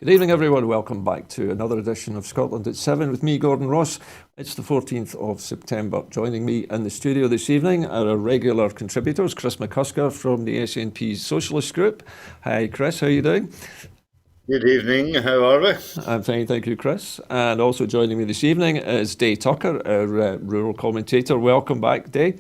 Good evening, everyone. Welcome back to another edition of Scotland at 7 with me, Gordon Ross. It's the 14th of September. Joining me in the studio this evening are our regular contributors, Chris McCusker from the SNP's Socialist Group. Hi, Chris. How are you doing? Good evening. How are we? I'm fine, thank you, Chris. And also joining me this evening is Day Tucker, our rural commentator. Welcome back, Day.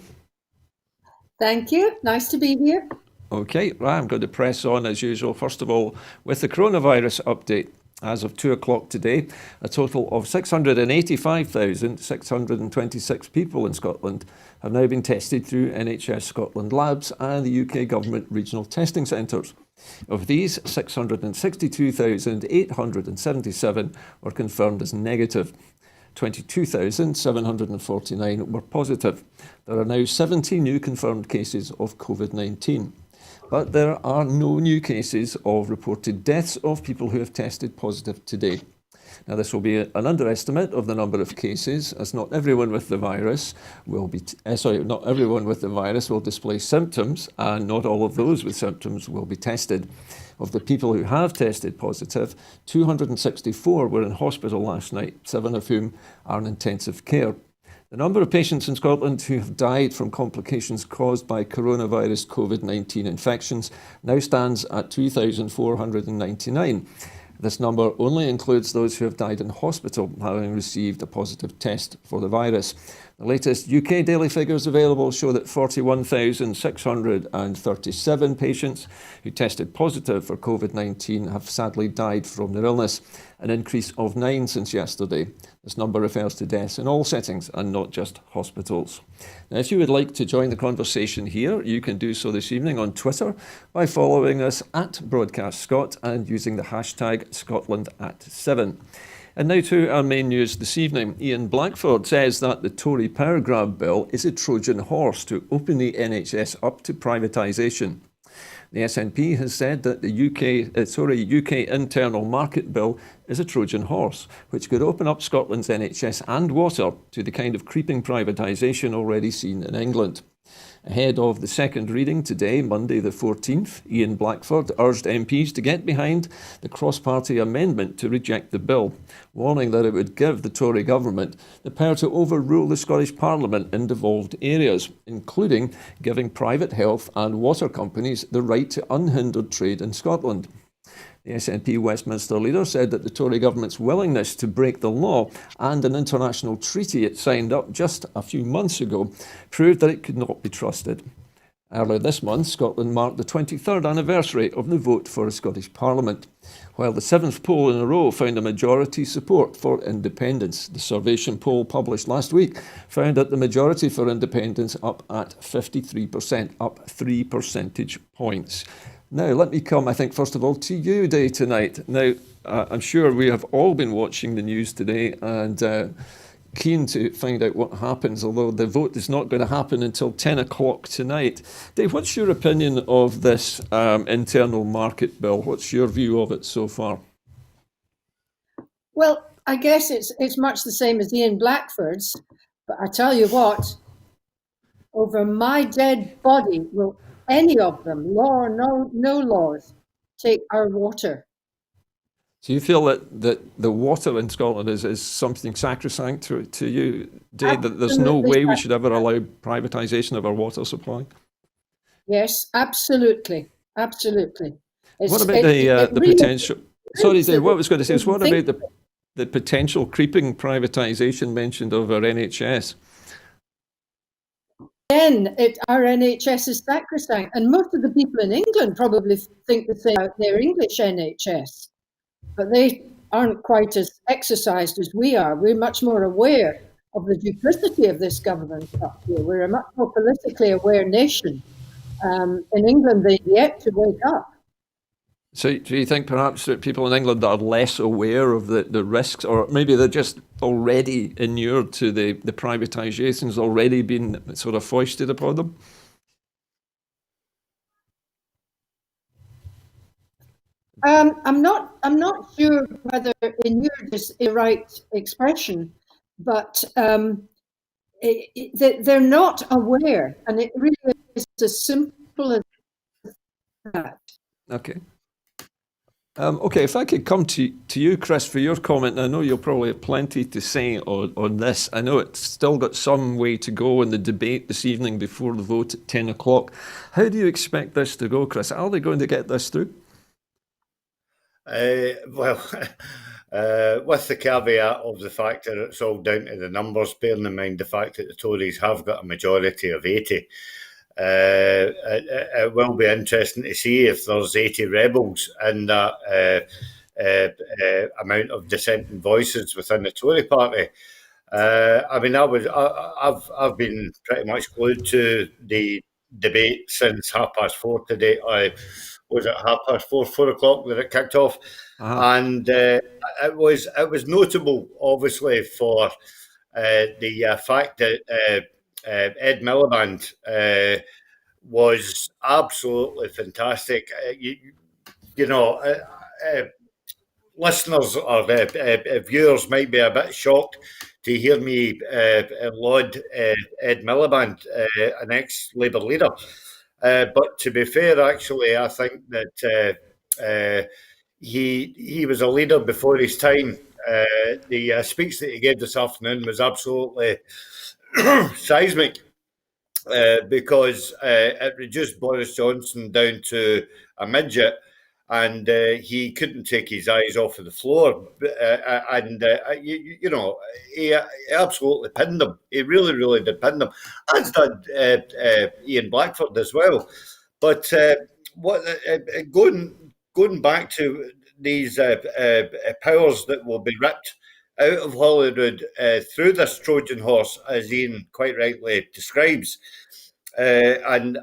Thank you. Nice to be here. Okay, right, I'm going to press on as usual. First of all, with the coronavirus update. As of 2 o'clock today, a total of 685,626 people in Scotland have now been tested through NHS Scotland labs and the UK Government regional testing centres. Of these, 662,877 were confirmed as negative. 22,749 were positive. There are now 70 new confirmed cases of COVID-19. But there are no new cases of reported deaths of people who have tested positive today. Now, this will be an underestimate of the number of cases, as not everyone with the virus will display symptoms, and not all of those with symptoms will be tested. Of the people who have tested positive, 264 were in hospital last night, 7 of whom are in intensive care. The number of patients in Scotland who have died from complications caused by coronavirus COVID-19 infections now stands at 2,499. This number only includes those who have died in hospital, having received a positive test for the virus. The latest UK daily figures available show that 41,637 patients who tested positive for COVID-19 have sadly died from their illness, an increase of 9 since yesterday. This number refers to deaths in all settings and not just hospitals. Now, if you would like to join the conversation here, you can do so this evening on Twitter by following us at Broadcast Scot and using the hashtag Scotland@7. And now to our main news this evening. Ian Blackford says that the Tory power grab bill is a Trojan horse to open the NHS up to privatisation. The SNP has said that the UK internal market bill is a Trojan horse, which could open up Scotland's NHS and water to the kind of creeping privatisation already seen in England. Ahead of the second reading today, Monday the 14th, Ian Blackford urged MPs to get behind the cross-party amendment to reject the bill, warning that it would give the Tory government the power to overrule the Scottish Parliament in devolved areas, including giving private health and water companies the right to unhindered trade in Scotland. The SNP Westminster leader said that the Tory government's willingness to break the law and an international treaty it signed up just a few months ago proved that it could not be trusted. Earlier this month, Scotland marked the 23rd anniversary of the vote for a Scottish Parliament, while the 7th poll in a row found a majority support for independence. The Survation poll published last week found that the majority for independence up at 53%, up 3 percentage points. Now, let me come, I think, first of all, to you, Day, tonight. Now, I'm sure we have all been watching the news today and keen to find out what happens, although the vote is not going to happen until 10 o'clock tonight. Dave, what's your opinion of this internal market bill? What's your view of it so far? Well, I guess it's much the same as Ian Blackford's, but I tell you what, over my dead body will any of them, law or no laws, take our water. Do you feel that the water in Scotland is something sacrosanct to you, Dave, that there's no way we should ever allow privatisation of our water supply? Yes, absolutely. Absolutely. What about the potential... Sorry, Dave, what I was going to say is what about the potential creeping privatisation mentioned of our NHS? Again, our NHS is sacrosanct, and most of the people in England probably think the same about their English NHS, but they aren't quite as exercised as we are. We're much more aware of the duplicity of this government up here. We're a much more politically aware nation. In England, they've yet to wake up. So do you think perhaps that people in England are less aware of the risks, or maybe they're just already inured to the privatisations already been sort of foisted upon them? I'm not sure whether inured is the right expression, but they're not aware, and it really is as simple as that. Okay. Okay, if I could come to you, Chris, for your comment. I know you'll probably have plenty to say on this. I know it's still got some way to go in the debate this evening before the vote at 10 o'clock. How do you expect this to go, Chris? Are they going to get this through? Well, with the caveat of the fact that it's all down to the numbers, bearing in mind the fact that the Tories have got a majority of 80. It will be interesting to see if there's 80 rebels in that amount of dissenting voices within the Tory party. I mean, I've been pretty much glued to the debate since 4:30 today. I was at 4:30, 4 o'clock that it kicked off, and it was notable, obviously, for the fact that Ed Miliband was absolutely fantastic. Listeners or viewers might be a bit shocked to hear me laud Ed Miliband, an ex-Labour leader. But to be fair, actually, I think that he was a leader before his time. The speech that he gave this afternoon was absolutely seismic. Because it reduced Boris Johnson down to a midget, and he couldn't take his eyes off of the floor. He absolutely pinned him. He really, really did pin them, as did Ian Blackford as well. But going back to these powers that will be ripped out of Holyrood through this Trojan horse, as Ian quite rightly describes, and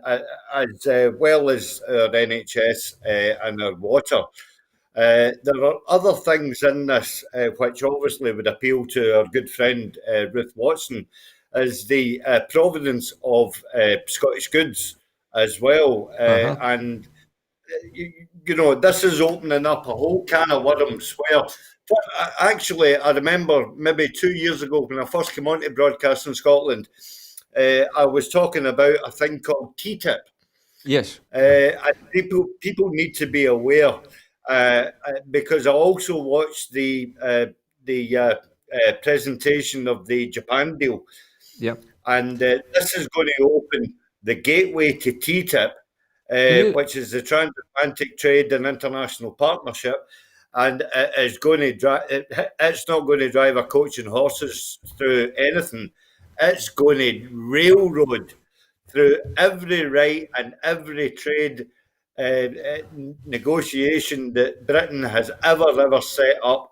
as well as our NHS and our water. There are other things in this which obviously would appeal to our good friend Ruth Watson, as the provenance of Scottish goods as well. And this is opening up a whole can of worms where actually, I remember maybe 2 years ago when I first came on to broadcast in Scotland, I was talking about a thing called TTIP. Yes. And people need to be aware, because I also watched the presentation of the Japan deal. Yeah. And this is going to open the gateway to TTIP, which is the Transatlantic Trade and International Partnership. And it's not going to drive a coach and horses through anything. It's going to railroad through every right and every trade negotiation that Britain has ever set up.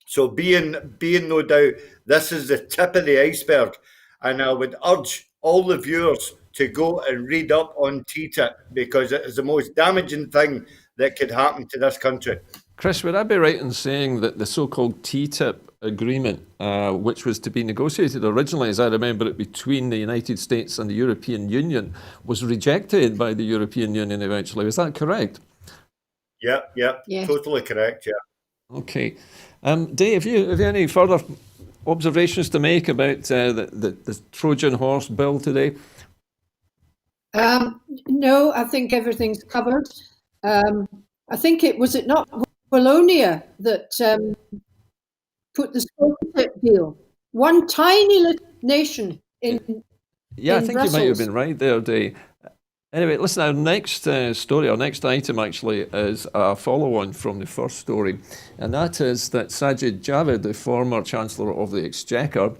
So being no doubt, this is the tip of the iceberg. And I would urge all the viewers to go and read up on TTIP, because it is the most damaging thing that could happen to this country. Chris, would I be right in saying that the so-called TTIP agreement, which was to be negotiated originally, as I remember it, between the United States and the European Union, was rejected by the European Union eventually? Was that correct? Yeah, totally correct, yeah. Okay. Dave, have you any further observations to make about the Trojan horse bill today? No, I think everything's covered. I think it not Wallonia that put the SOTIP deal. One tiny little nation in Yeah, I think Brussels. you might have been right there, Dave. Anyway, listen, our next story, our next item actually, is a follow-on from the first story, and that is that Sajid Javid, the former Chancellor of the Exchequer,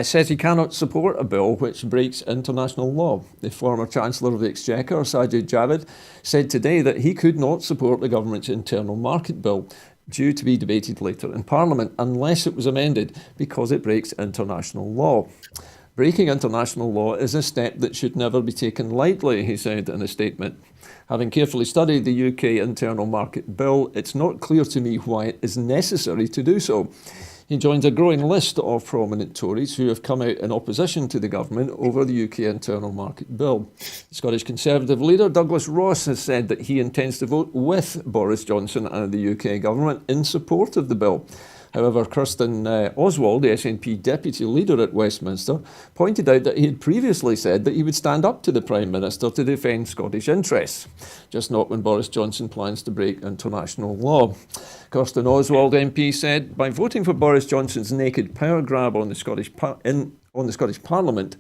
says he cannot support a bill which breaks international law. The former Chancellor of the Exchequer, Sajid Javid, said today that he could not support the government's internal market bill, due to be debated later in Parliament, unless it was amended, because it breaks international law. Breaking international law is a step that should never be taken lightly, he said in a statement. Having carefully studied the UK internal market bill, it's not clear to me why it is necessary to do so. He joins a growing list of prominent Tories who have come out in opposition to the government over the UK internal market bill. The Scottish Conservative leader Douglas Ross has said that he intends to vote with Boris Johnson and the UK government in support of the bill. However, Kirsten Oswald, the SNP deputy leader at Westminster, pointed out that he had previously said that he would stand up to the Prime Minister to defend Scottish interests, just not when Boris Johnson plans to break international law. Kirsten Oswald MP said, by voting for Boris Johnson's naked power grab on the Scottish Parliament,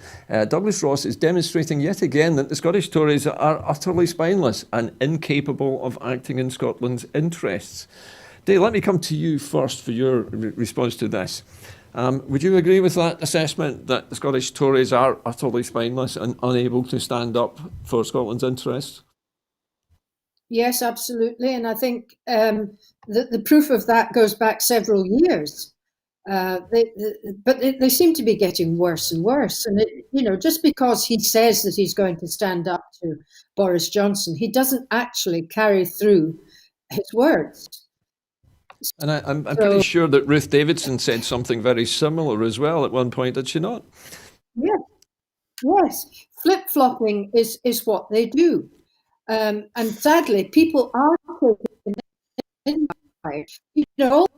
Douglas Ross is demonstrating yet again that the Scottish Tories are utterly spineless and incapable of acting in Scotland's interests. Dave, let me come to you first for your response to this. Would you agree with that assessment that the Scottish Tories are utterly spineless and unable to stand up for Scotland's interests? Yes, absolutely. And I think the proof of that goes back several years. But they seem to be getting worse and worse. And, just because he says that he's going to stand up to Boris Johnson, he doesn't actually carry through his words. And I'm pretty sure that Ruth Davidson said something very similar as well at one point, did she not? Yes. Flip-flopping is what they do. And sadly, people are taken in by it. All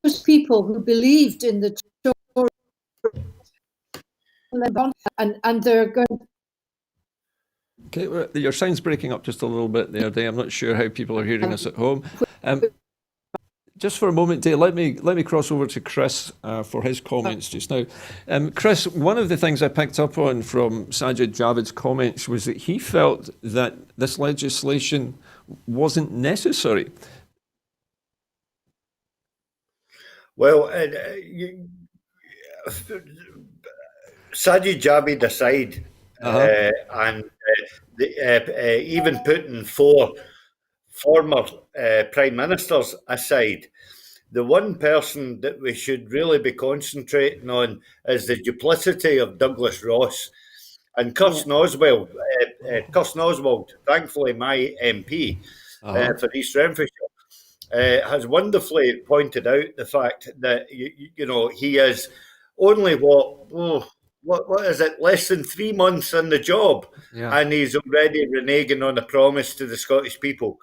those people who believed in the Tories and they're going. Okay, well, your sound's breaking up just a little bit there, Dave. I'm not sure how people are hearing us at home. Just for a moment, Dave, let me cross over to Chris for his comments just now. Chris, one of the things I picked up on from Sajid Javid's comments was that he felt that this legislation wasn't necessary. Well, Sajid Javid aside, and even putting four former prime ministers aside, the one person that we should really be concentrating on is the duplicity of Douglas Ross and Kirsten Oswald. Kirsten Oswald, thankfully my MP for East Renfrewshire, has wonderfully pointed out the fact that he is only what is it, less than 3 months in the job, and he's already reneging on a promise to the Scottish people.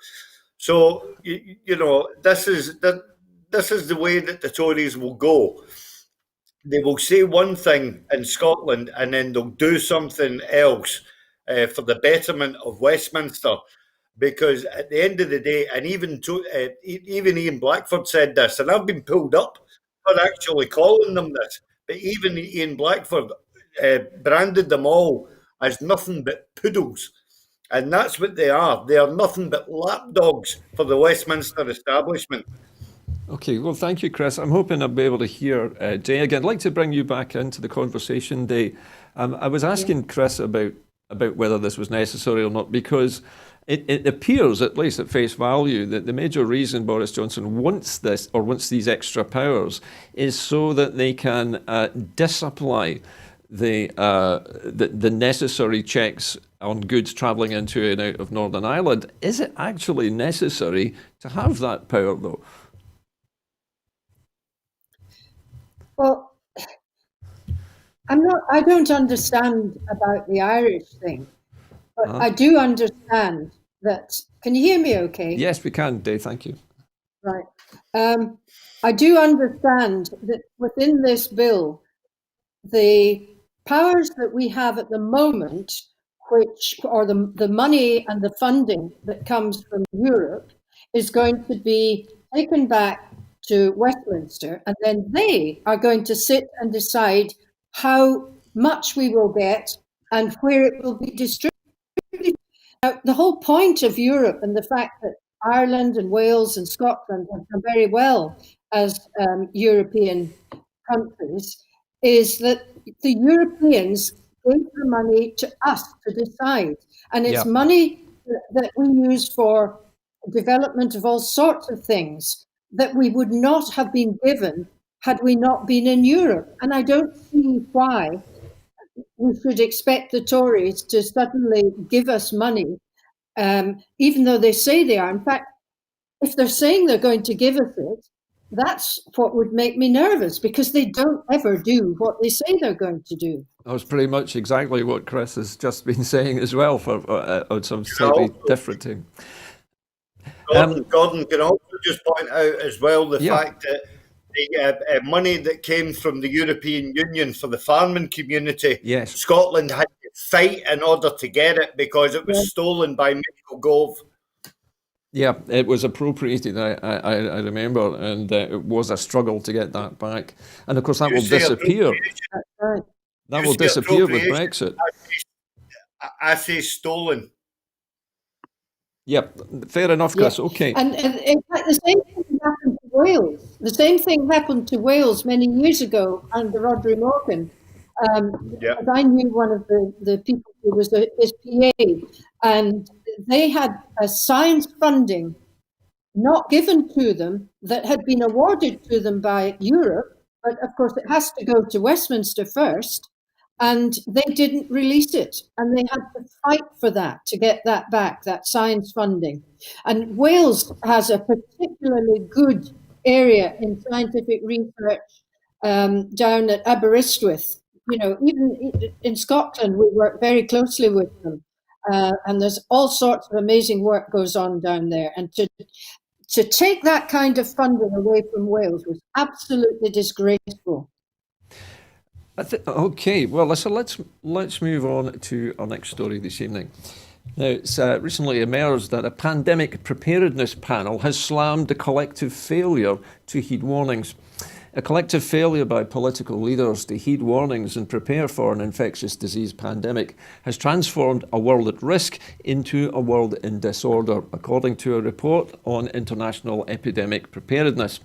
So this is the way that the Tories will go. They will say one thing in Scotland and then they'll do something else for the betterment of Westminster. Because at the end of the day, and even Ian Blackford said this, and I've been pulled up for actually calling them this, but even Ian Blackford branded them all as nothing but poodles. And that's what they are. They are nothing but lapdogs for the Westminster establishment. Okay, well, thank you, Chris. I'm hoping I'll be able to hear Jay again. I'd like to bring you back into the conversation, Jay. I was asking Chris about whether this was necessary or not, because it appears, at least at face value, that the major reason Boris Johnson wants this, or wants these extra powers, is so that they can disapply the necessary checks on goods travelling into and out of Northern Ireland. Is it actually necessary to have that power, though? Well, I don't understand about the Irish thing, but I do understand that. Can you hear me okay? Yes, we can, Dave, thank you. Right. I do understand that within this bill, the powers that we have at the moment, or the money and the funding that comes from Europe, is going to be taken back to Westminster, and then they are going to sit and decide how much we will get and where it will be distributed. Now, the whole point of Europe and the fact that Ireland and Wales and Scotland have done very well as European countries is that the Europeans gave the money to us to decide. And it's money that we use for development of all sorts of things that we would not have been given had we not been in Europe. And I don't see why we should expect the Tories to suddenly give us money, even though they say they are. In fact, if they're saying they're going to give us it, that's what would make me nervous, because they don't ever do what they say they're going to do. That was pretty much exactly what Chris has just been saying as well, for on some slightly different thing. Gordon can also just point out as well the fact that the money that came from the European Union for the farming community. Yes. Scotland had to fight in order to get it because it was stolen by Michael Gove. Yeah, it was appropriated, I remember, and it was a struggle to get that back. And of course, that will disappear. That will disappear with Brexit. I say stolen. Yep, fair enough, Chris. Yeah. Okay. And in fact, the same thing happened to Wales. The same thing happened to Wales many years ago under Rodri Morgan. And I knew one of the people who was his PA, and they had a science funding not given to them that had been awarded to them by Europe, but of course it has to go to Westminster first, and they didn't release it, and they had to fight for that to get that back, that science funding. And Wales has a particularly good area in scientific research down at Aberystwyth. You know, even in Scotland, we work very closely with them, and there's all sorts of amazing work goes on down there. And to take that kind of funding away from Wales was absolutely disgraceful. Okay, well, so let's move on to our next story this evening. Now, it's recently emerged that a pandemic preparedness panel has slammed the collective failure to heed warnings. A collective failure by political leaders to heed warnings and prepare for an infectious disease pandemic has transformed a world at risk into a world in disorder, according to a report on international epidemic preparedness.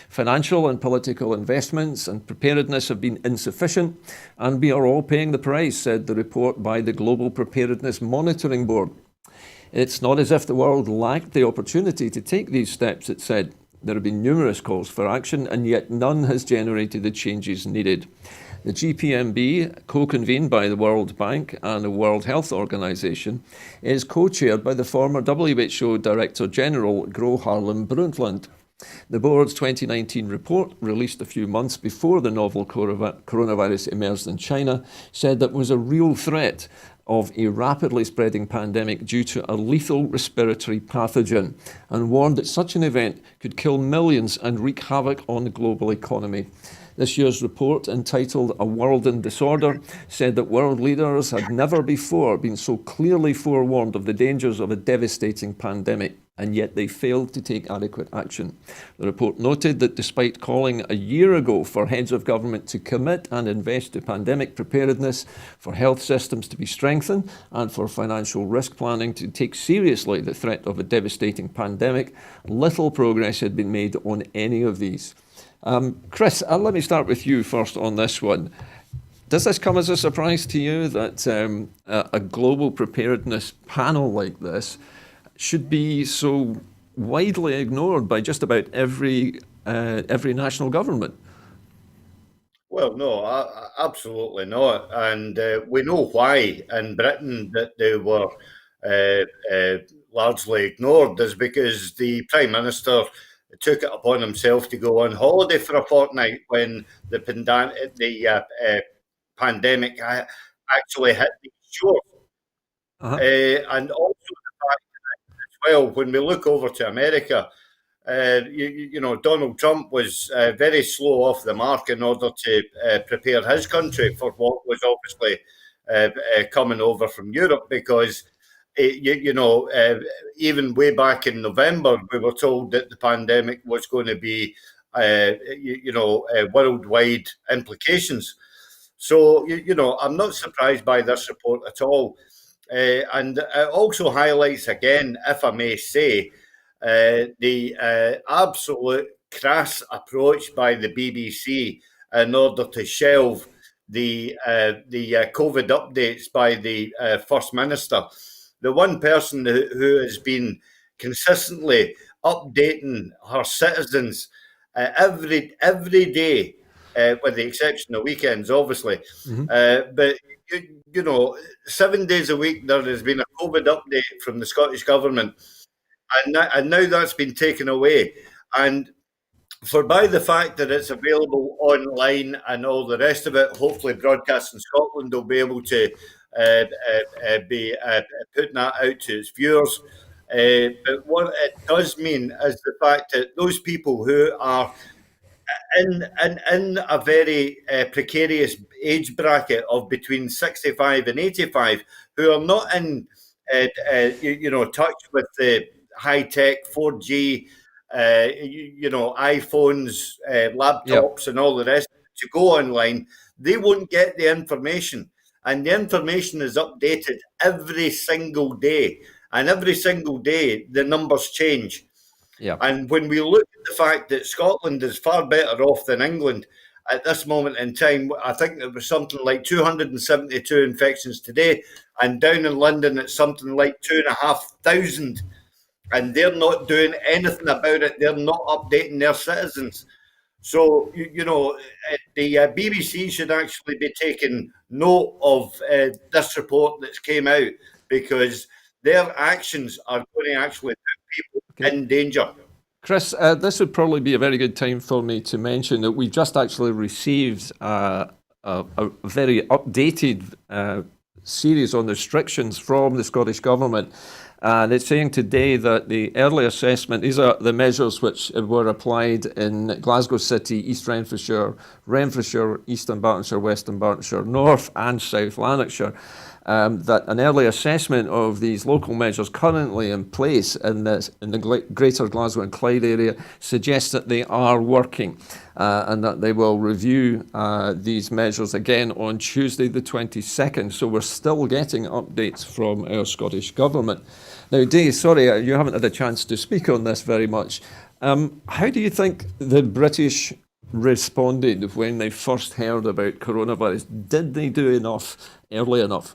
Financial and political investments and preparedness have been insufficient, and we are all paying the price, said the report by the Global Preparedness Monitoring Board. It's not as if the world lacked the opportunity to take these steps, it said. There have been numerous calls for action, and yet none has generated the changes needed. The GPMB, co-convened by the World Bank and the World Health Organization, is co-chaired by the former WHO Director General Gro Harlem Brundtland. The board's 2019 report, released a few months before the novel coronavirus emerged in China, said that it was a real threat of a rapidly spreading pandemic due to a lethal respiratory pathogen, and warned that such an event could kill millions and wreak havoc on the global economy. This year's report, entitled A World in Disorder, said that world leaders had never before been so clearly forewarned of the dangers of a devastating pandemic, and yet they failed to take adequate action. The report noted that despite calling a year ago for heads of government to commit and invest to pandemic preparedness, for health systems to be strengthened, and for financial risk planning to take seriously the threat of a devastating pandemic, little progress had been made on any of these. Chris, let me start with you first on this one. Does this come as a surprise to you that a global preparedness panel like this should be so widely ignored by just about every national government? Well, no, absolutely not. And we know why in Britain that they were largely ignored is because the Prime Minister took it upon himself to go on holiday for a fortnight when the pandemic actually hit the shore. And also the fact that as well, when we look over to America, you know, Donald Trump was very slow off the mark in order to prepare his country for what was obviously coming over from Europe, because even way back in November, we were told that the pandemic was going to be, worldwide implications. So, I'm not surprised by this report at all. And it also highlights again, if I may say, the absolute crass approach by the BBC in order to shelve the COVID updates by the First Minister. The one person who has been consistently updating her citizens every day, with the exception of weekends, obviously. But 7 days a week there has been a COVID update from the Scottish Government, and now that's been taken away. And by the fact that it's available online and all the rest of it, hopefully Broadcasting Scotland will be able to be putting that out to its viewers. But what it does mean is the fact that those people who are in a very precarious age bracket of between 65 and 85, who are not in touch with the high tech 4G, iPhones, Yeah. laptops, and all the rest to go online. They won't get the information, and the information is updated every single day, and every single day the numbers change. Yeah. And when we look at the fact that Scotland is far better off than England at this moment in time, I think there was something like 272 infections today, and down in London it's something like 2,500, and they're not doing anything about it. They're not updating their citizens. So, the BBC should actually be taking note of this report that's came out, because their actions are going to actually put people in danger. Chris, this would probably be a very good time for me to mention that we've just actually received a very updated series on restrictions from the Scottish Government. And it's saying today that the early assessment, these are the measures which were applied in Glasgow City, East Renfrewshire, Eastern Bartonshire, Western Bartonshire, North and South Lanarkshire, that an early assessment of these local measures currently in place in the Greater Glasgow and Clyde area suggests that they are working, and that they will review these measures again on Tuesday the 22nd. So we're still getting updates from our Scottish Government. Now, Dave, sorry, you haven't had a chance to speak on this very much. How do you think the British responded when they first heard about coronavirus? Did they do enough early enough?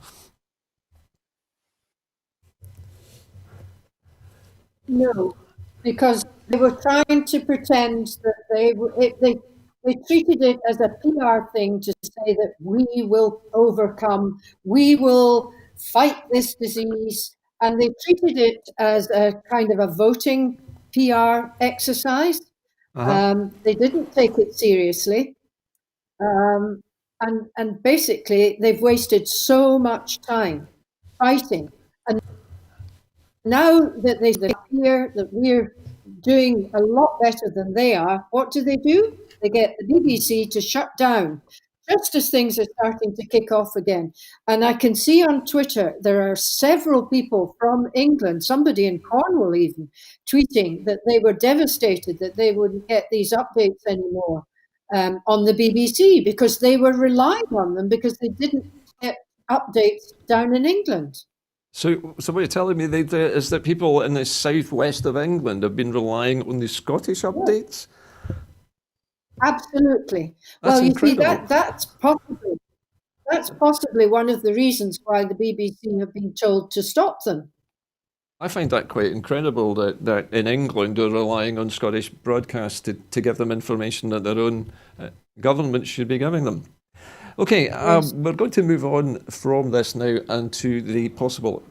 No, because they were trying to pretend that they treated it as a PR thing to say that we will overcome, we will fight this disease, and they treated it as a kind of a voting PR exercise. They didn't take it seriously, and basically they've wasted so much time fighting. And now that they hear that we're doing a lot better than they are, what do? They get the BBC to shut down just as things are starting to kick off again. And I can see on Twitter there are several people from England, somebody in Cornwall even, tweeting that they were devastated that they wouldn't get these updates anymore on the BBC, because they were relying on them because they didn't get updates down in England. So what you're telling me is that people in the southwest of England have been relying on the Scottish updates? Absolutely. That's incredible. You see, that's possibly one of the reasons why the BBC have been told to stop them. I find that quite incredible that in England they're relying on Scottish broadcasts to give them information that their own government should be giving them. Okay, we're going to move on from this now and to the possible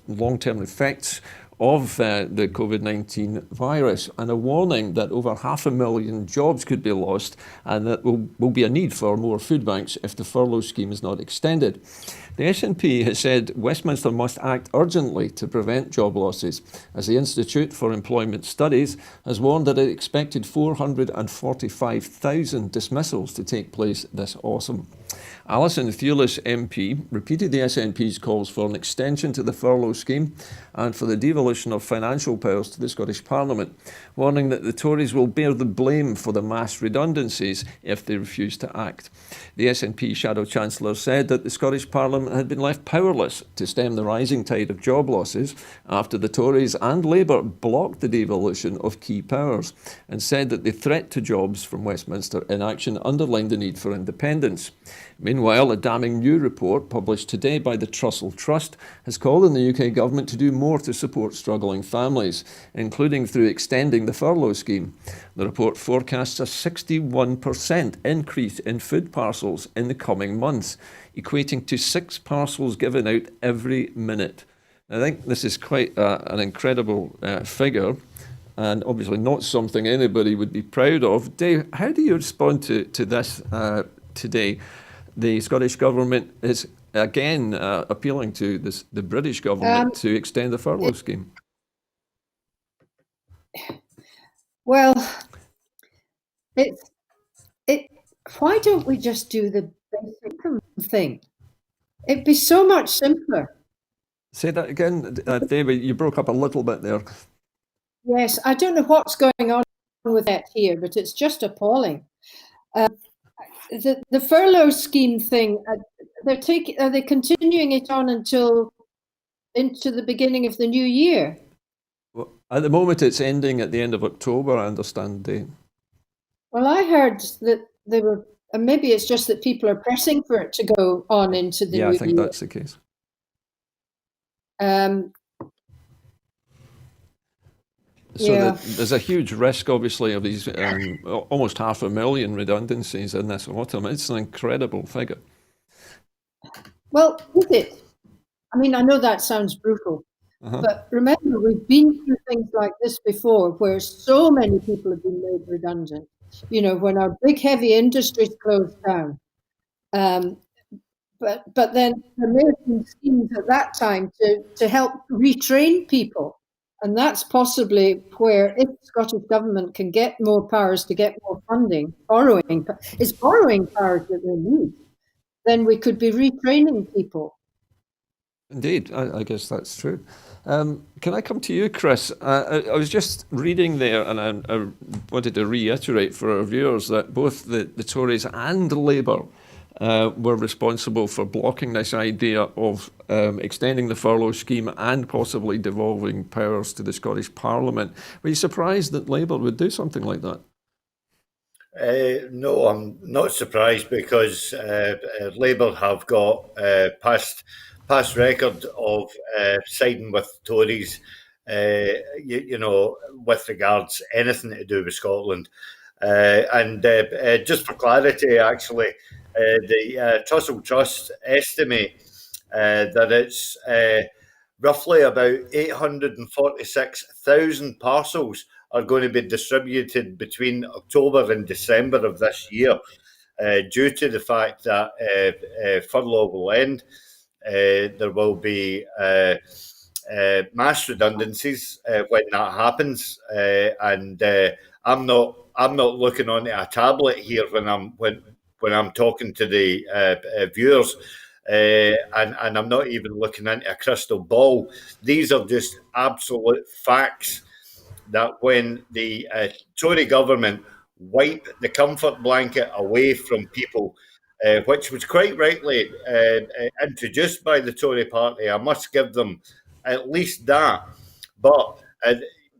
long-term effects of the COVID-19 virus, and a warning that over 500,000 jobs could be lost, and that will be a need for more food banks if the furlough scheme is not extended. The SNP has said Westminster must act urgently to prevent job losses, as the Institute for Employment Studies has warned that it expected 445,000 dismissals to take place this autumn. Alison Thewliss MP repeated the SNP's calls for an extension to the furlough scheme and for the devolution of financial powers to the Scottish Parliament, warning that the Tories will bear the blame for the mass redundancies if they refuse to act. The SNP Shadow Chancellor said that the Scottish Parliament had been left powerless to stem the rising tide of job losses after the Tories and Labour blocked the devolution of key powers, and said that the threat to jobs from Westminster inaction underlined the need for independence. Meanwhile, a damning new report published today by the Trussell Trust has called on the UK government to do more to support struggling families, including through extending the furlough scheme. The report forecasts a 61% increase in food parcels in the coming months, equating to 6 parcels given out every minute. I think this is quite an incredible figure, and obviously not something anybody would be proud of. Dave, how do you respond to this today? The Scottish Government is again appealing to the British government to extend the furlough scheme. Well, it's why don't we just do the basic income thing? It'd be so much simpler. Say that again, David. You broke up a little bit there. Yes, I don't know what's going on with that here, but it's just appalling. The furlough scheme thing, are they continuing it on until into the beginning of the new year? Well, at the moment, it's ending at the end of October, I understand, Dave. Well, I heard that they were, and maybe it's just that people are pressing for it to go on into the new year. Yeah, I think that's the case. So Yeah. there's a huge risk, obviously, of these almost 500,000 redundancies in this autumn. It's an incredible figure. Well, is it? I mean, I know that sounds brutal, but remember, we've been through things like this before, where so many people have been made redundant. You know, when our big heavy industries closed down. But then there may have been schemes at that time to help retrain people. And that's possibly where, if the Scottish Government can get more powers to get more funding, it's borrowing powers that they need, then we could be retraining people. Indeed, I guess that's true. Can I come to you, Chris? I was just reading there, and I wanted to reiterate for our viewers that both the Tories and Labour were responsible for blocking this idea of extending the furlough scheme and possibly devolving powers to the Scottish Parliament. Were you surprised that Labour would do something like that? No, I'm not surprised, because Labour have got past record of siding with Tories, you know, with regards anything to do with Scotland. And just for clarity, actually, the Trussell Trust estimate that it's roughly about 846,000 parcels are going to be distributed between October and December of this year, due to the fact that furlough will end. There will be mass redundancies when that happens, and I'm not looking onto a tablet here when I'm talking to the viewers, and I'm not even looking into a crystal ball. These are just absolute facts that when the Tory government wipe the comfort blanket away from people, which was quite rightly introduced by the Tory party, I must give them at least that. But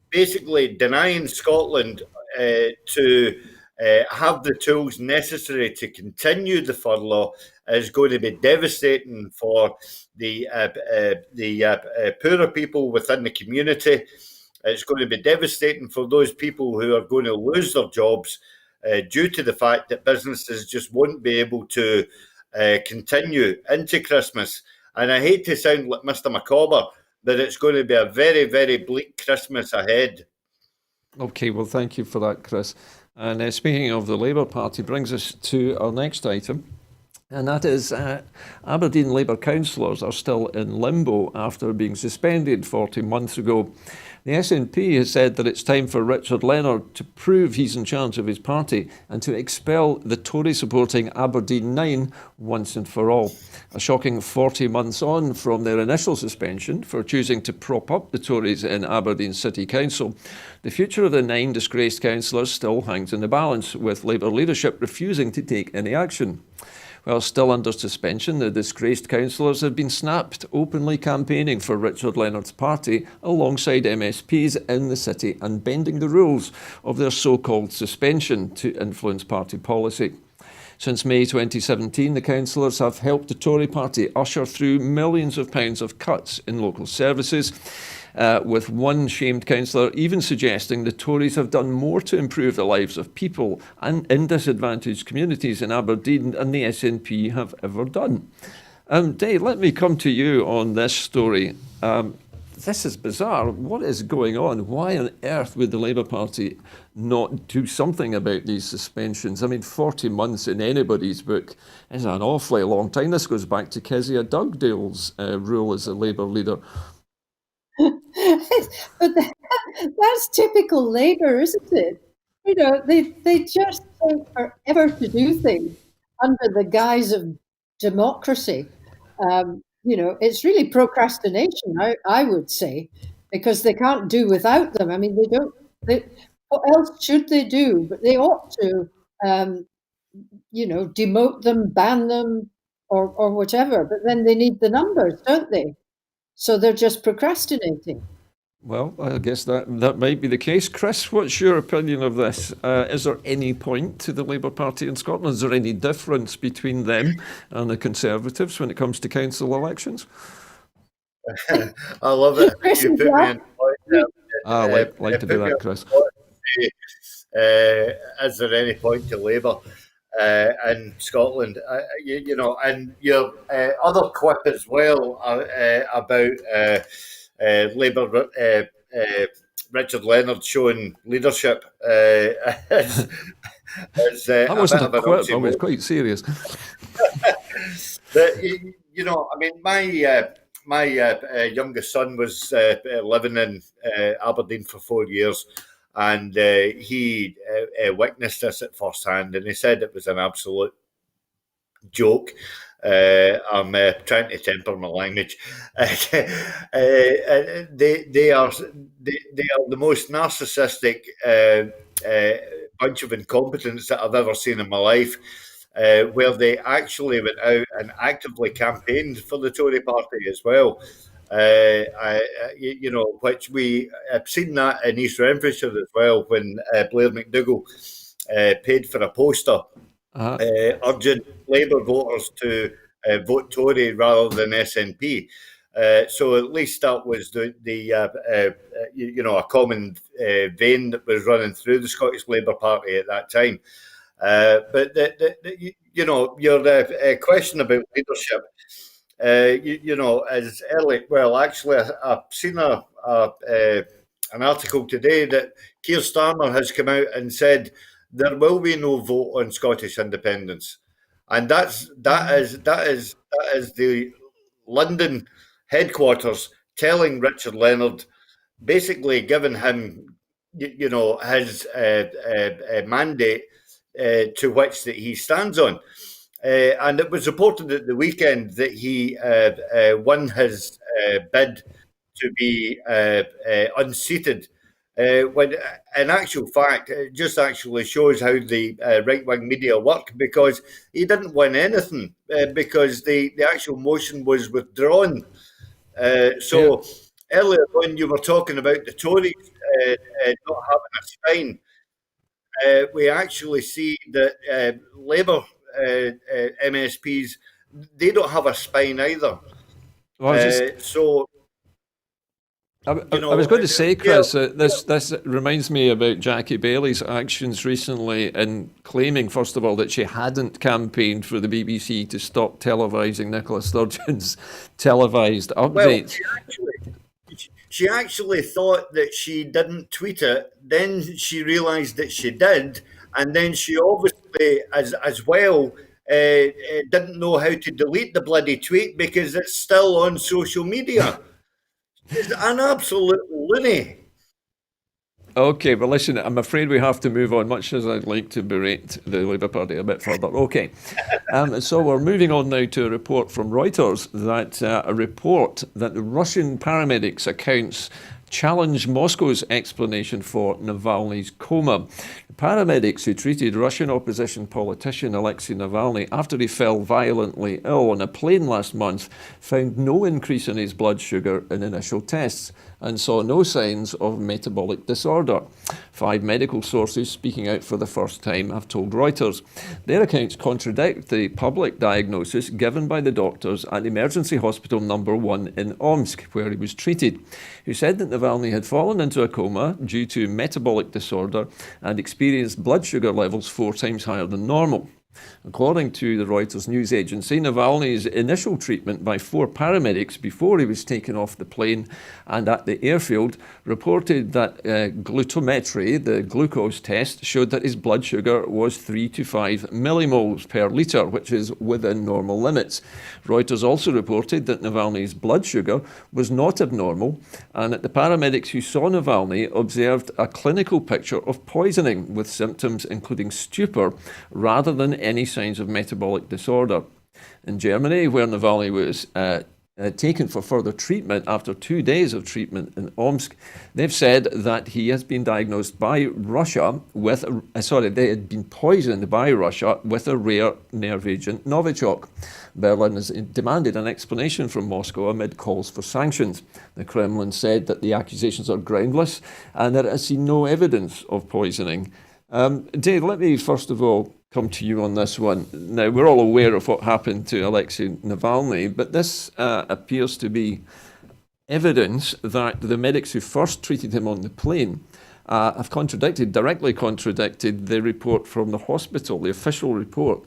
basically denying Scotland to have the tools necessary to continue the furlough is going to be devastating for the poorer people within the community. It's going to be devastating for those people who are going to lose their jobs due to the fact that businesses just won't be able to continue into Christmas. And I hate to sound like Mr. Micawber, but it's going to be a very, very bleak Christmas ahead. Okay, well, thank you for that, Chris. And speaking of the Labour Party, brings us to our next item. And that is Aberdeen Labour councillors are still in limbo after being suspended 40 months ago. The SNP has said that it's time for Richard Leonard to prove he's in charge of his party and to expel the Tory-supporting Aberdeen 9 once and for all. A shocking 40 months on from their initial suspension for choosing to prop up the Tories in Aberdeen City Council, the future of the 9 disgraced councillors still hangs in the balance, with Labour leadership refusing to take any action. While still under suspension, the disgraced councillors have been snapped, openly campaigning for Richard Leonard's party alongside MSPs in the city and bending the rules of their so-called suspension to influence party policy. Since May 2017, the councillors have helped the Tory party usher through millions of pounds of cuts in local services, with one shamed councillor even suggesting the Tories have done more to improve the lives of people and in disadvantaged communities in Aberdeen than the SNP have ever done. Dave, let me come to you on this story. This is bizarre. What is going on? Why on earth would the Labour Party not do something about these suspensions? I mean, 40 months in anybody's book is an awfully long time. This goes back to Kezia Dugdale's rule as a Labour leader. But that's typical Labour, isn't it? they just take forever to do things under the guise of democracy. It's really procrastination, I would say, because they can't do without them. I mean, they don't. What else should they do? But they ought to, demote them, ban them, or whatever. But then they need the numbers, don't they? So they're just procrastinating. Well, I guess that might be the case. Chris, what's your opinion of this? Is there any point to the Labour Party in Scotland? Is there any difference between them and the Conservatives when it comes to council elections? I love it. You put me in point. I like to do that, Chris. Is there any point to Labour in Scotland? And your other quip as well about Labour, Richard Leonard showing leadership. That wasn't a quip, I was quite serious. My youngest son was living in Aberdeen for 4 years, and he witnessed this at first hand, and he said it was an absolute joke. I'm trying to temper my language. They are the most narcissistic bunch of incompetents that I've ever seen in my life, where they actually went out and actively campaigned for the Tory party as well. Which we have seen that in East Renfrewshire as well, when Blair McDougall paid for a poster urging Labour voters to vote Tory rather than SNP. So at least that was a common vein that was running through the Scottish Labour Party at that time. But your question about leadership, is early. Well, actually, I've seen an article today that Keir Starmer has come out and said there will be no vote on Scottish independence, and that is the London headquarters telling Richard Leonard, basically giving him, his mandate to which that he stands on. And it was reported at the weekend that he won his bid to be unseated. When in actual fact, it just actually shows how the right-wing media work, because he didn't win anything because the actual motion was withdrawn. So earlier on, you were talking about the Tories not having a spine. We actually see that Labour MSPs, they don't have a spine either. Well, I was going to say, Chris, this reminds me about Jackie Bailey's actions recently in claiming, first of all, that she hadn't campaigned for the BBC to stop televising Nicola Sturgeon's televised updates. Well, she actually thought that she didn't tweet it. Then she realised that she did, and then she obviously, as well, didn't know how to delete the bloody tweet because it's still on social media. She's an absolute loony. Okay, but listen, I'm afraid we have to move on, much as I'd like to berate the Labour Party a bit further. Okay, so we're moving on now to a report from Reuters that the Russian paramedics' accounts challenge Moscow's explanation for Navalny's coma. The paramedics who treated Russian opposition politician Alexei Navalny after he fell violently ill on a plane last month found no increase in his blood sugar in initial tests and saw no signs of metabolic disorder. 5 medical sources speaking out for the first time have told Reuters. Their accounts contradict the public diagnosis given by the doctors at Emergency Hospital number 1 in Omsk, where he was treated, who said that Navalny had fallen into a coma due to metabolic disorder and experienced blood sugar levels 4 times higher than normal. According to the Reuters news agency, Navalny's initial treatment by 4 paramedics before he was taken off the plane and at the airfield reported that glutometry, the glucose test, showed that his blood sugar was 3 to 5 millimoles per litre, which is within normal limits. Reuters also reported that Navalny's blood sugar was not abnormal and that the paramedics who saw Navalny observed a clinical picture of poisoning with symptoms including stupor rather than any signs of metabolic disorder. In Germany, where Navalny was taken for further treatment after 2 days of treatment in Omsk, they've said that he has been diagnosed by Russia with, they had been poisoned by Russia with a rare nerve agent, Novichok. Berlin has demanded an explanation from Moscow amid calls for sanctions. The Kremlin said that the accusations are groundless and that it has seen no evidence of poisoning. Dave, let me first of all come to you on this one. Now, we're all aware of what happened to Alexei Navalny, but this appears to be evidence that the medics who first treated him on the plane have directly contradicted the report from the hospital, the official report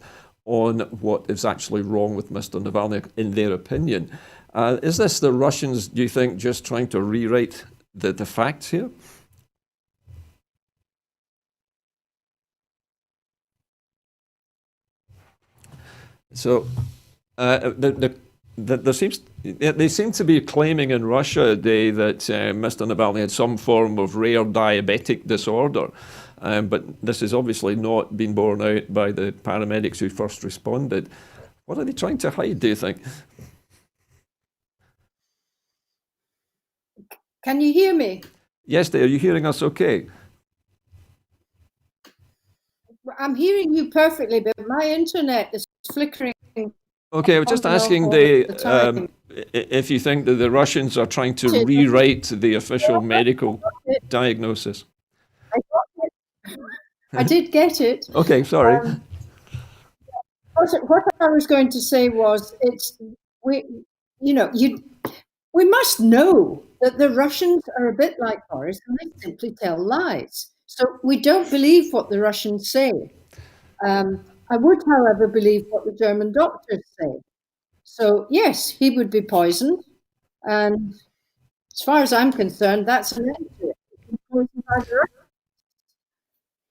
on what is actually wrong with Mr. Navalny, in their opinion. Is this the Russians, do you think, just trying to rewrite the facts here? So they seem to be claiming in Russia today that Mr. Navalny had some form of rare diabetic disorder, but this has obviously not been borne out by the paramedics who first responded. What are they trying to hide, do you think? Can you hear me? Yes, are you hearing us okay? I'm hearing you perfectly, but my internet is flickering. Okay, I was just asking if you think that the Russians are trying to rewrite the official medical diagnosis. I got it. I did get it. Okay, sorry. What I was going to say was, we must know that the Russians are a bit like Boris, and they simply tell lies. So we don't believe what the Russians say. I would, however, believe what the German doctors say. So, yes, he would be poisoned. And as far as I'm concerned, that's an end to it.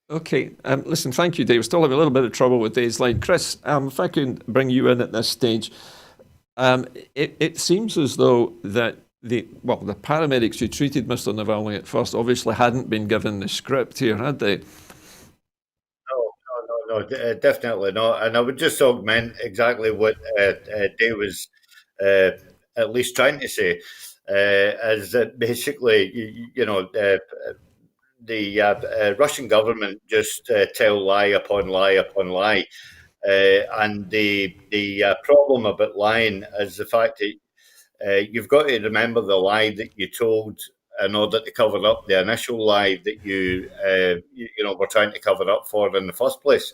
Okay, listen, thank you, Dave. We still have a little bit of trouble with Dave's line. Chris, if I can bring you in at this stage. It seems as though that the paramedics who treated Mr. Navalny at first obviously hadn't been given the script here, had they? No, definitely not. And I would just augment exactly what Dave was at least trying to say, is that basically, the Russian government just tell lie upon lie upon lie. And the problem about lying is the fact that you've got to remember the lie that you told in order to cover up the initial lie that you were trying to cover up for in the first place.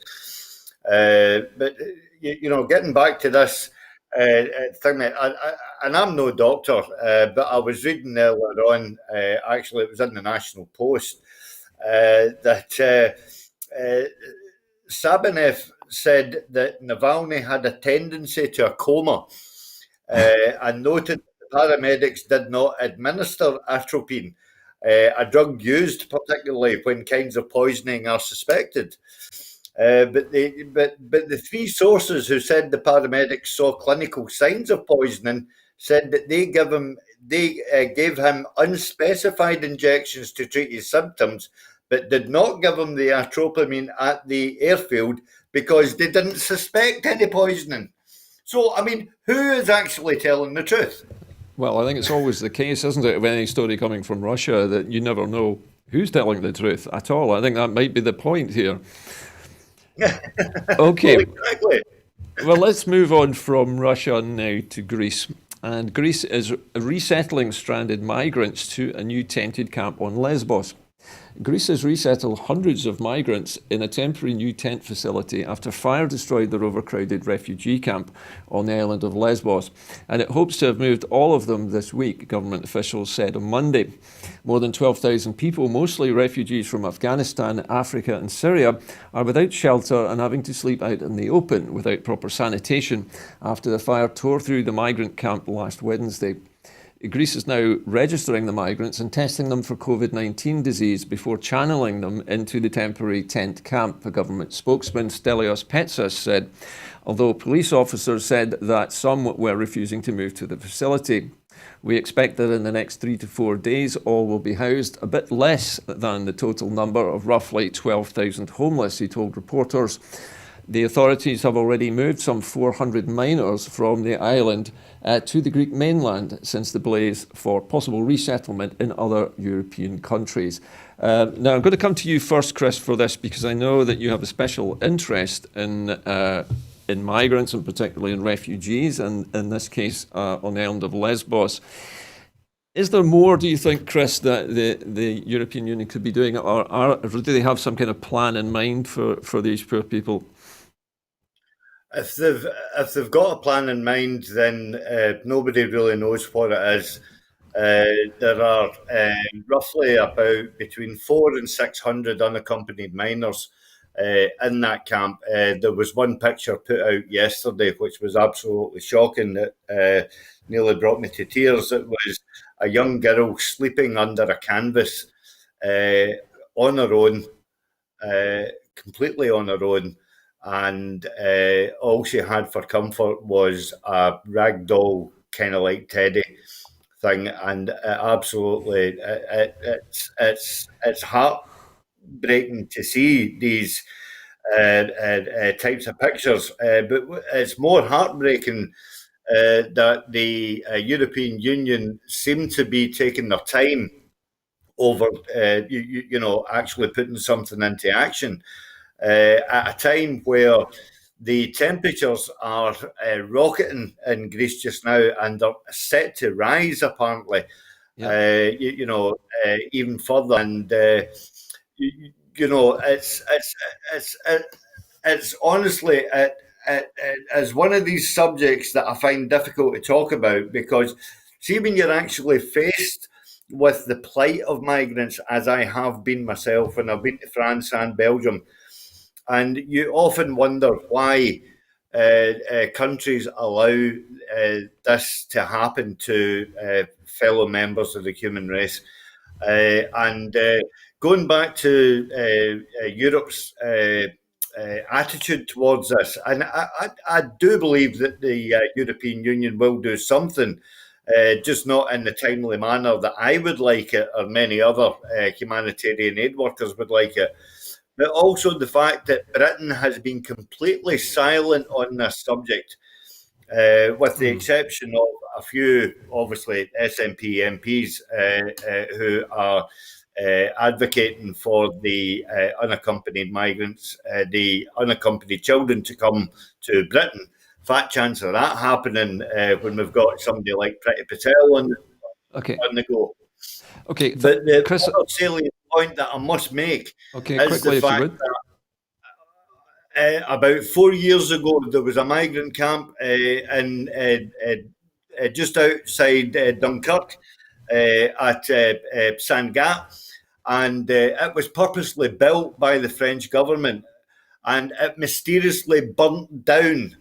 But getting back to this thing, and I'm no doctor, but I was reading earlier on. Actually, it was in the National Post that Sabanev said that Navalny had a tendency to a coma, and noted the paramedics did not administer atropine, a drug used particularly when kinds of poisoning are suspected. But the 3 sources who said the paramedics saw clinical signs of poisoning said that they gave him unspecified injections to treat his symptoms, but did not give him the atropine at the airfield because they didn't suspect any poisoning. So, I mean, who is actually telling the truth? Well, I think it's always the case, isn't it, with any story coming from Russia, that you never know who's telling the truth at all. I think that might be the point here. Okay. Well, exactly. Well, let's move on from Russia now to Greece. And Greece is resettling stranded migrants to a new tented camp on Lesbos. Greece has resettled hundreds of migrants in a temporary new tent facility after fire destroyed their overcrowded refugee camp on the island of Lesbos. And it hopes to have moved all of them this week, government officials said on Monday. More than 12,000 people, mostly refugees from Afghanistan, Africa and Syria, are without shelter and having to sleep out in the open without proper sanitation after the fire tore through the migrant camp last Wednesday. Greece is now registering the migrants and testing them for COVID-19 disease before channeling them into the temporary tent camp, a government spokesman, Stelios Petsos, said, although police officers said that some were refusing to move to the facility. We expect that in the next 3 to 4 days, all will be housed, a bit less than the total number of roughly 12,000 homeless, he told reporters. The authorities have already moved some 400 minors from the island to the Greek mainland since the blaze for possible resettlement in other European countries. Now, I'm going to come to you first, Chris, for this, because I know that you have a special interest in migrants and particularly in refugees, and in this case on the island of Lesbos. Is there more, do you think, Chris, that the European Union could be doing, or do they have some kind of plan in mind for these poor people? If they've got a plan in mind, then nobody really knows what it is. There are roughly about between 400 and 600 unaccompanied minors in that camp. There was one picture put out yesterday which was absolutely shocking, that nearly brought me to tears. It was a young girl sleeping under a canvas on her own, completely on her own. And all she had for comfort was a rag doll, kind of like teddy thing, and absolutely, it's heartbreaking to see these types of pictures. But it's more heartbreaking that the European Union seem to be taking their time over, actually putting something into action. At a time where the temperatures are rocketing in Greece just now and are set to rise, apparently, even further. And it's honestly as one of these subjects that I find difficult to talk about, because see, when you're actually faced with the plight of migrants, as I have been myself, and I've been to France and Belgium, and you often wonder why countries allow this to happen to fellow members of the human race. And going back to Europe's attitude towards this, and I do believe that the European Union will do something, just not in the timely manner that I would like it, or many other humanitarian aid workers would like it. But also the fact that Britain has been completely silent on this subject, with the exception of a few, obviously, SNP MPs who are advocating for the unaccompanied migrants, the unaccompanied children to come to Britain. Fat chance of that happening when we've got somebody like Priti Patel on the go. Okay, but the Chris, other salient point that I must make is quickly, the fact that about 4 years ago there was a migrant camp in just outside Dunkirk at Sangat, and it was purposely built by the French government, and it mysteriously burnt down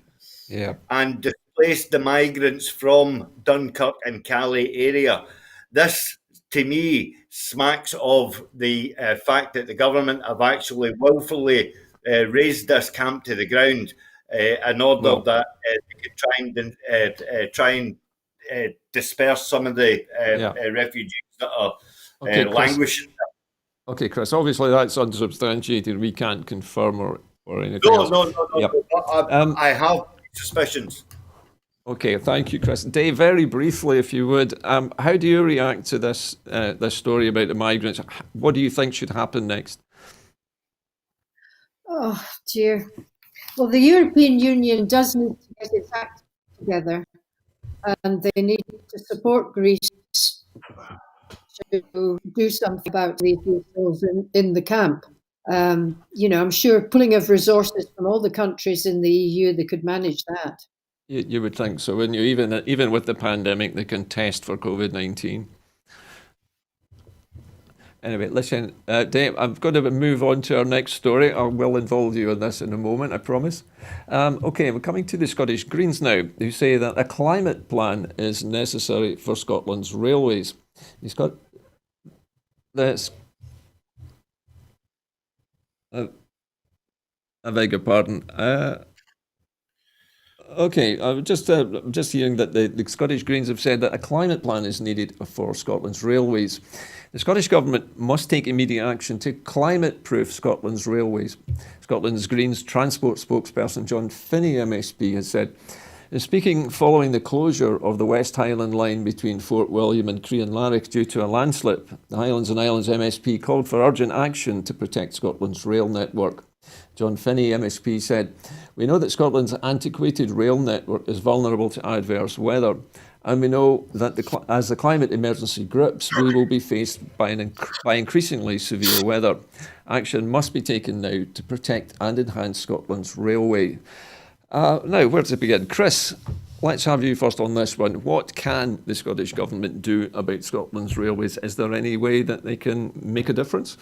and displaced the migrants from Dunkirk and Calais area. This, to me, smacks of the fact that the government have actually willfully raised this camp to the ground in order that they could try and disperse some of the refugees that are languishing. Okay, Chris, obviously that's unsubstantiated. We can't confirm or anything else. No. I have suspicions. Okay, thank you, Chris. Dave, very briefly, if you would, how do you react to this story about the migrants? What do you think should happen next? Oh, dear. Well, the European Union does need to get its act together, and they need to support Greece to do something about these issues in the camp. I'm sure pulling of resources from all the countries in the EU, they could manage that. You would think so, wouldn't you? Even with the pandemic, they can test for COVID-19. Anyway, listen, Dave, I'm going to move on to our next story. I will involve you in this in a moment, I promise. Okay, we're coming to the Scottish Greens now, who say that a climate plan is necessary for Scotland's railways. He's got this. I beg your pardon. Okay, I'm just hearing that the Scottish Greens have said that a climate plan is needed for Scotland's railways. The Scottish Government must take immediate action to climate-proof Scotland's railways. Scotland's Greens transport spokesperson John Finney MSP has said, speaking following the closure of the West Highland line between Fort William and Crean-Larrick due to a landslip, the Highlands and Islands MSP called for urgent action to protect Scotland's rail network. John Finney MSP said, "We know that Scotland's antiquated rail network is vulnerable to adverse weather, and we know that as the climate emergency grips, we will be faced by increasingly severe weather. Action must be taken now to protect and enhance Scotland's railway." Now, where to begin? Chris, let's have you first on this one. What can the Scottish Government do about Scotland's railways? Is there any way that they can make a difference?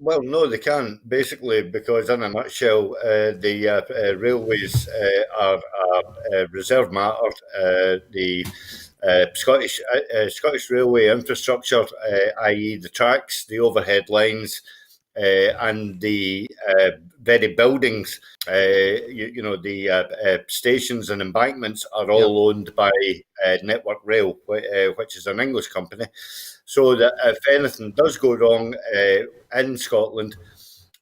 Well, no, they can't, basically, because in a nutshell, the railways are reserved matter. The Scottish railway infrastructure, i.e. the tracks, the overhead lines, and the very buildings, the stations and embankments are all owned by Network Rail, which is an English company. So that if anything does go wrong in Scotland,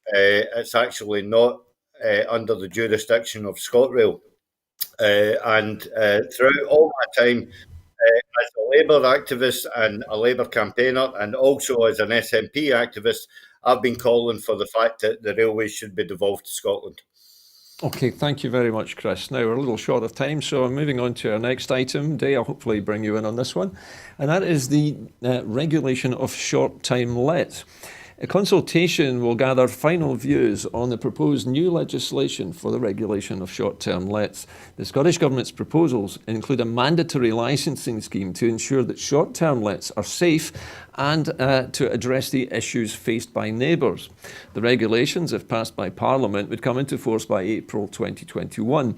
it's actually not under the jurisdiction of ScotRail. And throughout all my time as a Labour activist and a Labour campaigner, and also as an SNP activist, I've been calling for the fact that the railways should be devolved to Scotland. Okay, thank you very much, Chris. Now, we're a little short of time, so I'm moving on to our next item. Day, I'll hopefully bring you in on this one. And that is the regulation of short-time let. A consultation will gather final views on the proposed new legislation for the regulation of short-term lets. The Scottish Government's proposals include a mandatory licensing scheme to ensure that short-term lets are safe and to address the issues faced by neighbours. The regulations, if passed by Parliament, would come into force by April 2021.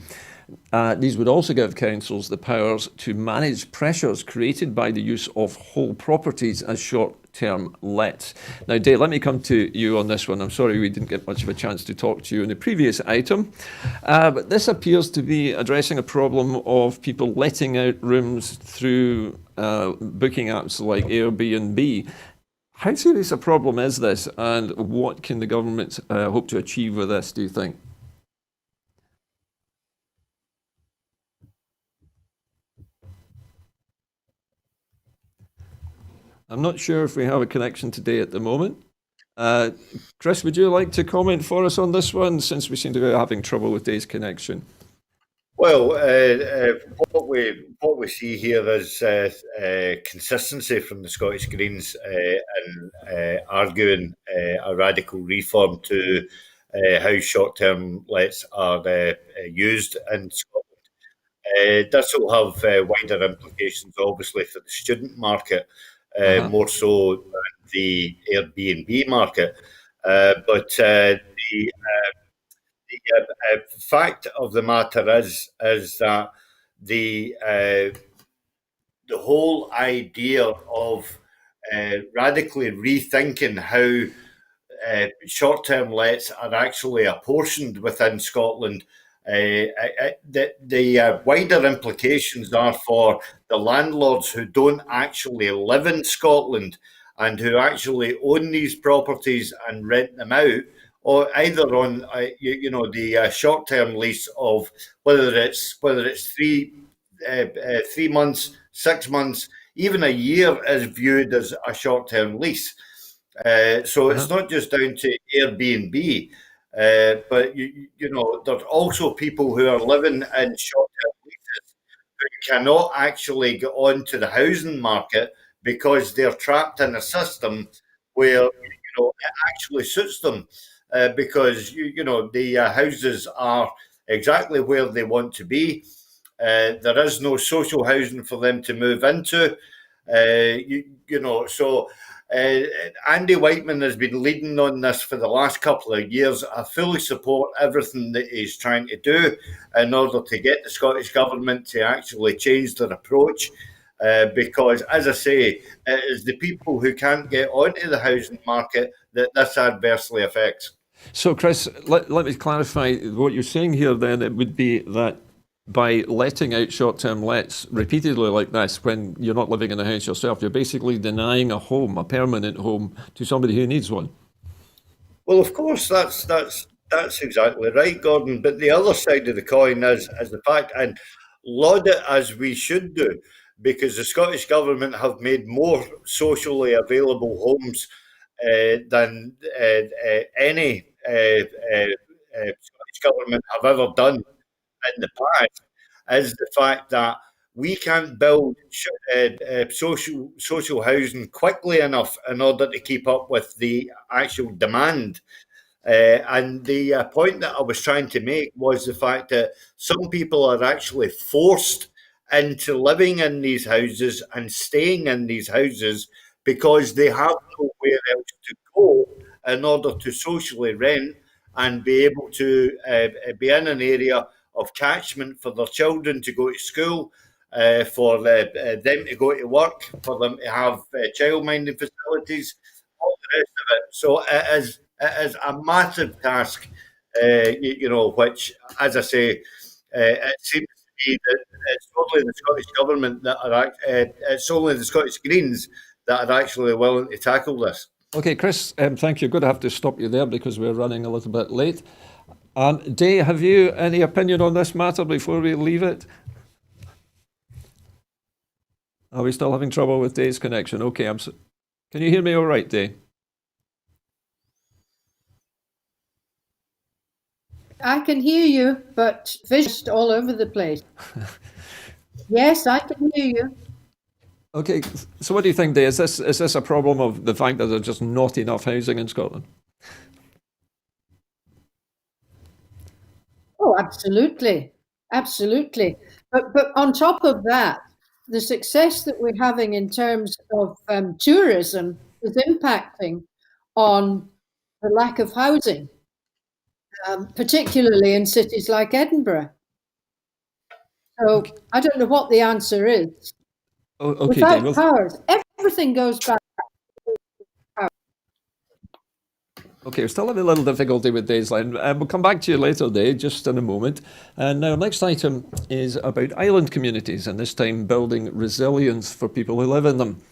These would also give councils the powers to manage pressures created by the use of whole properties as short-term lets. Now, Dave, let me come to you on this one. I'm sorry we didn't get much of a chance to talk to you in the previous item, but this appears to be addressing a problem of people letting out rooms through booking apps like Airbnb. How serious a problem is this, and what can the government hope to achieve with this, do you think? I'm not sure if we have a connection today at the moment. Chris, would you like to comment for us on this one, since we seem to be having trouble with Dave's connection? Well, what we see here is consistency from the Scottish Greens in arguing a radical reform to how short-term lets are used in Scotland. This will have wider implications, obviously, for the student market, more so than the Airbnb market. But the fact of the matter is that the whole idea of radically rethinking how short-term lets are actually apportioned within Scotland, the wider implications are for the landlords who don't actually live in Scotland and who actually own these properties and rent them out, or either on the short-term lease of whether it's 3 months, 6 months, even a year is viewed as a short-term lease. So it's not just down to Airbnb, but there's also people who are living in short-term leases who cannot actually get onto the housing market because they're trapped in a system where it actually suits them, because the houses are exactly where they want to be. There is no social housing for them to move into. So Andy Whiteman has been leading on this for the last couple of years. I fully support everything that he's trying to do in order to get the Scottish Government to actually change their approach. Because, as I say, it is the people who can't get onto the housing market that this adversely affects. So, Chris, let me clarify what you're saying here then. It would be that by letting out short-term lets repeatedly like this, when you're not living in a house yourself, you're basically denying a home, a permanent home, to somebody who needs one. Well, of course, that's exactly right, Gordon. But the other side of the coin is the fact, and laud it as we should do, because the Scottish Government have made more socially available homes than any Scottish Government have ever done in the past, is the fact that we can't build social housing quickly enough in order to keep up with the actual demand. And the point that I was trying to make was the fact that some people are actually forced into living in these houses and staying in these houses because they have nowhere else to go in order to socially rent and be able to be in an area of catchment for their children to go to school, for them to go to work, for them to have childminding facilities, all the rest of it. So it is a massive task, which, as I say, it seems to be that it's only the Scottish Government that are, it's only the Scottish Greens that are actually willing to tackle this. Okay, Chris, thank you. I'm going to have to stop you there because we're running a little bit late. Day, have you any opinion on this matter before we leave it? Are we still having trouble with Day's connection? Okay, can you hear me all right, Day? I can hear you, but just all over the place. Yes, I can hear you. Okay, so what do you think, Day? Is this a problem of the fact that there's just not enough housing in Scotland? Oh, absolutely, absolutely. But on top of that, the success that we're having in terms of tourism is impacting on the lack of housing, particularly in cities like Edinburgh. So I don't know what the answer is. Oh, okay, Without Dave, powers, everything goes back. Okay, we're still having a little difficulty with Dave's line. We'll come back to you later, Dave, just in a moment. And now, next item is about island communities, and this time building resilience for people who live in them.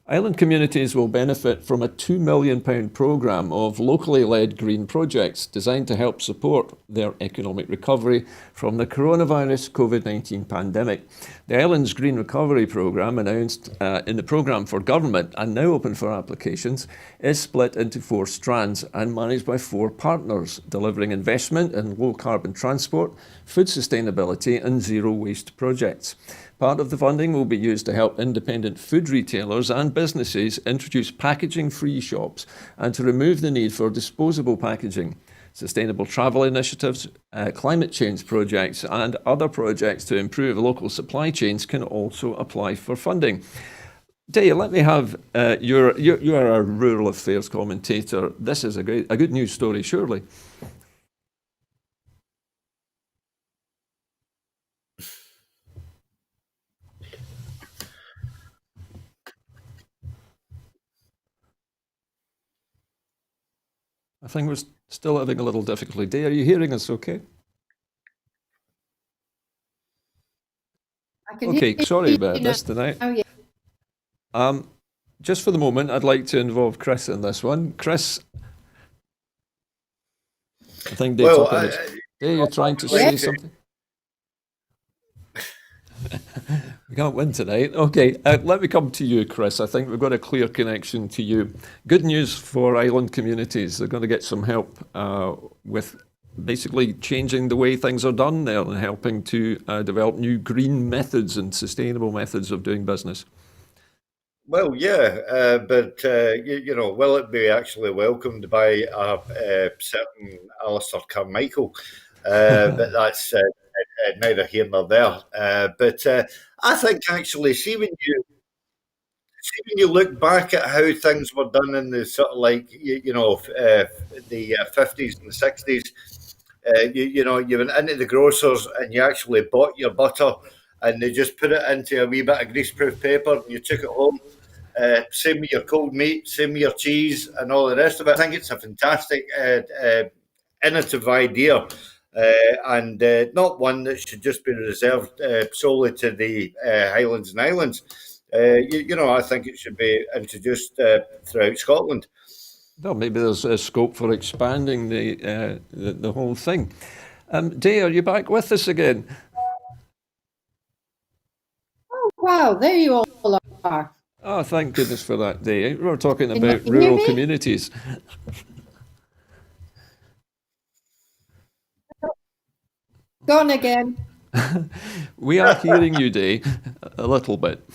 Island communities will benefit from a £2 million programme of locally led green projects designed to help support their economic recovery from the coronavirus COVID-19 pandemic. The Islands Green Recovery Programme, announced in the programme for government and now open for applications, is split into 4 strands and managed by 4 partners, delivering investment in low carbon transport, food sustainability and zero waste projects. Part of the funding will be used to help independent food retailers and businesses introduce packaging-free shops and to remove the need for disposable packaging. Sustainable travel initiatives, climate change projects and other projects to improve local supply chains can also apply for funding. Day, let me have you are a rural affairs commentator. This is a good news story, surely. I think we're still having a little difficulty. Day, are you hearing us okay? Okay, sorry about this tonight. Oh, yeah. Just for the moment, I'd like to involve Chris in this one. Chris, I think Dave's up on it. Dave, you're trying to say something? We can't win tonight. Okay, let me come to you, Chris. I think we've got a clear connection to you. Good news for island communities. They're going to get some help with basically changing the way things are done there and helping to develop new green methods and sustainable methods of doing business. Well, yeah, but you know, will it be actually welcomed by a certain Alistair Carmichael? But that's neither here nor there. But I think actually, see when you look back at how things were done in the sort of like you know the 50s and the 60s, you know, you went into the grocers and you actually bought your butter, and they just put it into a wee bit of greaseproof paper, and you took it home. Same with your cold meat, same with your cheese, and all the rest of it. I think it's a fantastic, innovative idea, and not one that should just be reserved solely to the Highlands and Islands. You know, I think it should be introduced throughout Scotland. Well, maybe there's a scope for expanding the whole thing. Day, are you back with us again? Oh, wow, there you all are. Oh, thank goodness for that, Day. We're talking Can you about hear rural me? communities. Gone again. We are hearing you, Day, a little bit.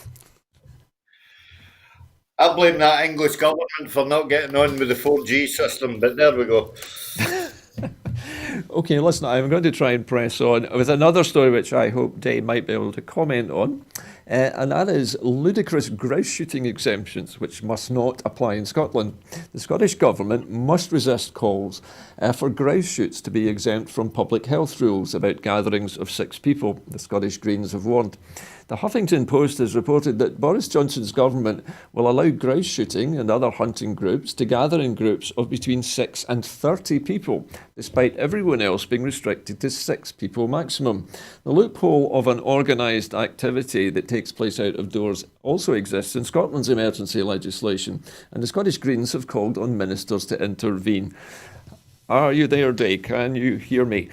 I blame that English government for not getting on with the 4G system, but there we go. Okay, listen, I'm going to try and press on with another story which I hope Day might be able to comment on. And that is ludicrous grouse shooting exemptions, which must not apply in Scotland. The Scottish Government must resist calls for grouse shoots to be exempt from public health rules about gatherings of 6 people, the Scottish Greens have warned. The Huffington Post has reported that Boris Johnson's government will allow grouse shooting and other hunting groups to gather in groups of between 6 and 30 people, despite everyone else being restricted to 6 people maximum. The loophole of an organised activity that takes place out of doors also exists in Scotland's emergency legislation, and the Scottish Greens have called on ministers to intervene. Are you there, Day? Can you hear me?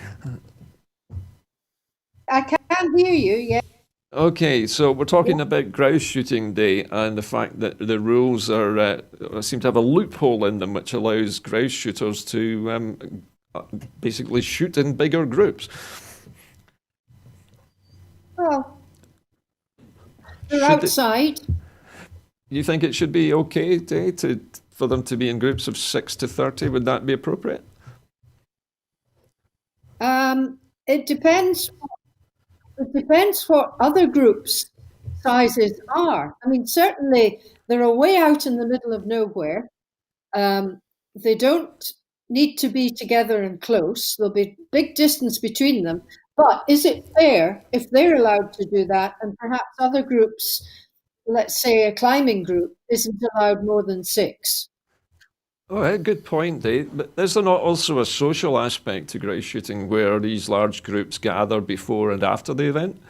I can't hear you yet. Okay, so we're talking about grouse shooting, Day, and the fact that the rules are seem to have a loophole in them which allows grouse shooters to basically shoot in bigger groups. Well, they're Should it, outside. you think it should be okay, Day, for them to be in groups of 6 to 30? Would that be appropriate? It depends. It depends what other groups' sizes are. I mean, certainly they're way out in the middle of nowhere. They don't need to be together and close. There'll be big distance between them. But is it fair if they're allowed to do that and perhaps other groups, let's say a climbing group, isn't allowed more than 6? Oh, good point, Dave. But is there not also a social aspect to grouse shooting where these large groups gather before and after the event?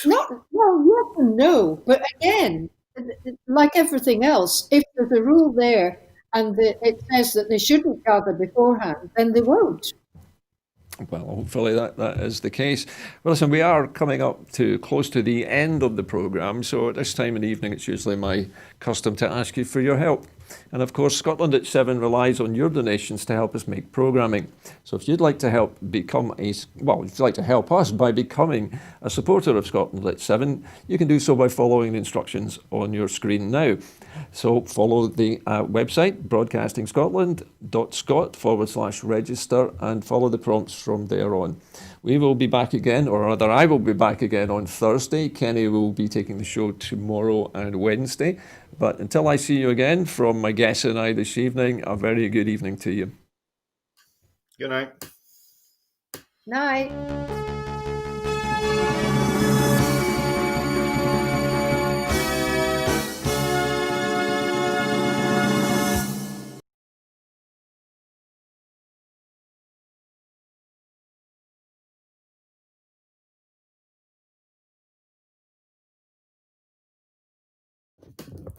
Not well, yes and no. But again, like everything else, if there's a rule there and it says that they shouldn't gather beforehand, then they won't. Well, hopefully that is the case. Well, listen, we are coming up to close to the end of the programme, so at this time in the evening, it's usually my custom to ask you for your help. And of course, Scotland at 7 relies on your donations to help us make programming. So if you'd like to help if you'd like to help us by becoming a supporter of Scotland at 7, you can do so by following the instructions on your screen now. So follow the website, broadcastingscotland.scot/register, and follow the prompts from there on. We will be back again, or rather I will be back again on Thursday. Kenny will be taking the show tomorrow and Wednesday. But until I see you again, from my guest and I this evening, a very good evening to you. Good night. Night.